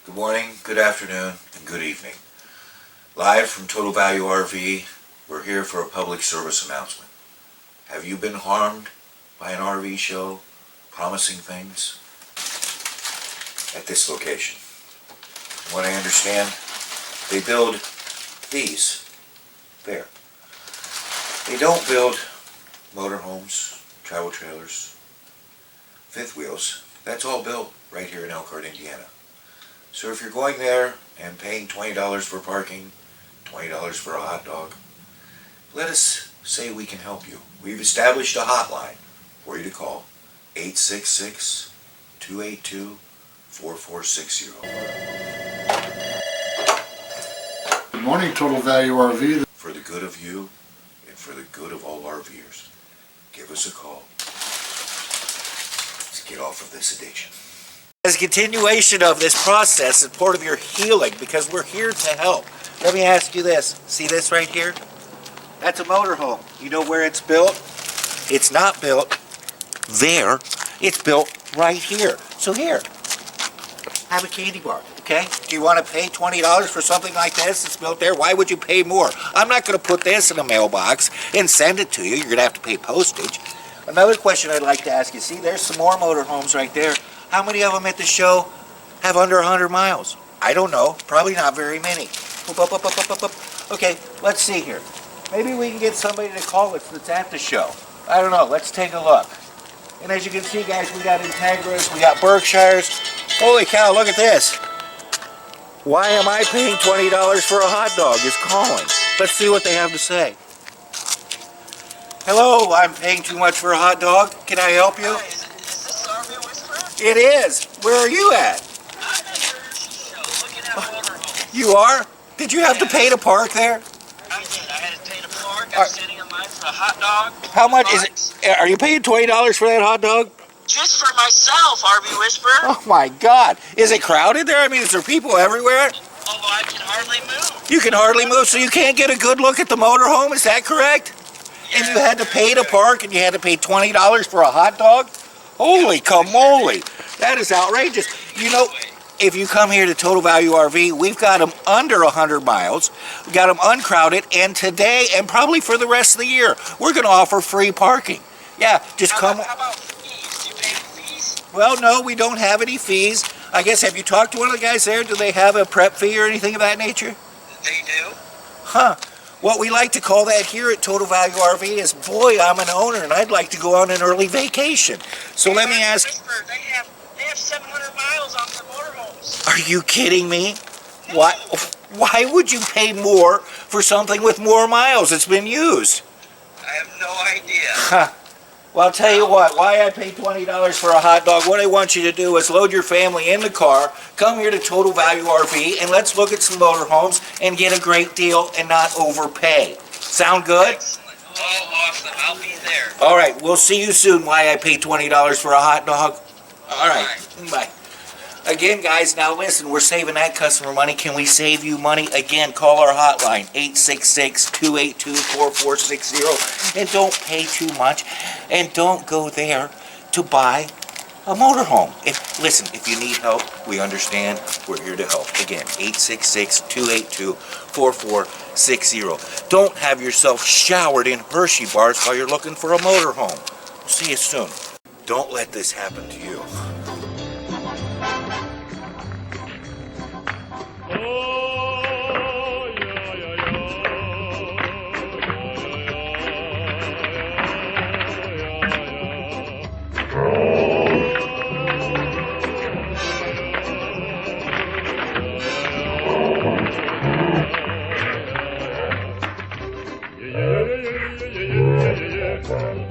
Good morning, good afternoon, and good evening. Live from Total Value RV, we're here for a public service announcement. Have you been harmed by an RV show promising things at this location? From what I understand, they build these there. They don't build motorhomes, travel trailers, fifth wheels. That's all built right here in Elkhart, Indiana. So if you're going there and paying $20 for parking, $20 for a hot dog, let us say we can help you. We've established a hotline for you to call, 866-282-4460. Good morning, Total Value RV. For the good of you and for the good of all RVers, give us a call. Let's get off of this addiction. As a continuation of this process and part of your healing, because we're here to help. Let me ask you this. See this right here? That's a motorhome. You know where it's built? It's not built there. It's built right here. So here, have a candy bar, okay? Do you want to pay $20 for something like this that's built there? Why would you pay more? I'm not going to put this in a mailbox and send it to you. You're going to have to pay postage. Another question I'd like to ask you. See, there's some more motorhomes right there. How many of them at the show have under 100 miles? I don't know. Probably not very many. Okay, let's see here. Maybe we can get somebody to call us that's at the show. I don't know. Let's take a look. And as you can see, guys, we got Entegras, we got Berkshires. Holy cow, look at this. Why am I paying $20 for a hot dog is calling. Let's see what they have to say. Hello, I'm paying too much for a hot dog. Can I help you? Hi, is this RV Whisperer? It is. Where are you at? I'm at your show looking at motorhomes. You are? Did you have to pay to park there? I did. I had to pay to park. I'm standing in line for a hot dog. How much is it? Are you paying $20 for that hot dog? Just for myself, RV Whisperer. Oh my God. Is it crowded there? I mean, is there people everywhere? Oh, I can hardly move. You can hardly move, so you can't get a good look at the motorhome, is that correct? And you had to pay to park, and you had to pay $20 for a hot dog? Holy camole. That is outrageous. You know, if you come here to Total Value RV, we've got them under 100 miles. We've got them uncrowded, and today, and probably for the rest of the year, we're going to offer free parking. Yeah, just come. How about fees? Do you pay fees? Well, no, we don't have any fees. I guess, have you talked to one of the guys there? Do they have a prep fee or anything of that nature? They do. Huh. What we like to call that here at Total Value RV is, boy, I'm an owner and I'd like to go on an early vacation. So let me ask. Whisperer, they have 700 miles on their motorhomes. Are you kidding me? No. Why would you pay more for something with more miles? It's been used. I have no idea. Huh. Well, I'll tell you what, why I pay $20 for a hot dog, what I want you to do is load your family in the car, come here to Total Value RV, and let's look at some motorhomes and get a great deal and not overpay. Sound good? Excellent. Oh, awesome. I'll be there. All right, we'll see you soon. Why I pay $20 for a hot dog. All right, bye. Again, guys, now listen, we're saving that customer money. Can we save you money? Again, call our hotline, 866-282-4460. And don't pay too much. And don't go there to buy a motorhome. Listen, if you need help, we understand. We're here to help. Again, 866-282-4460. Don't have yourself showered in Hershey bars while you're looking for a motorhome. See you soon. Don't let this happen to you.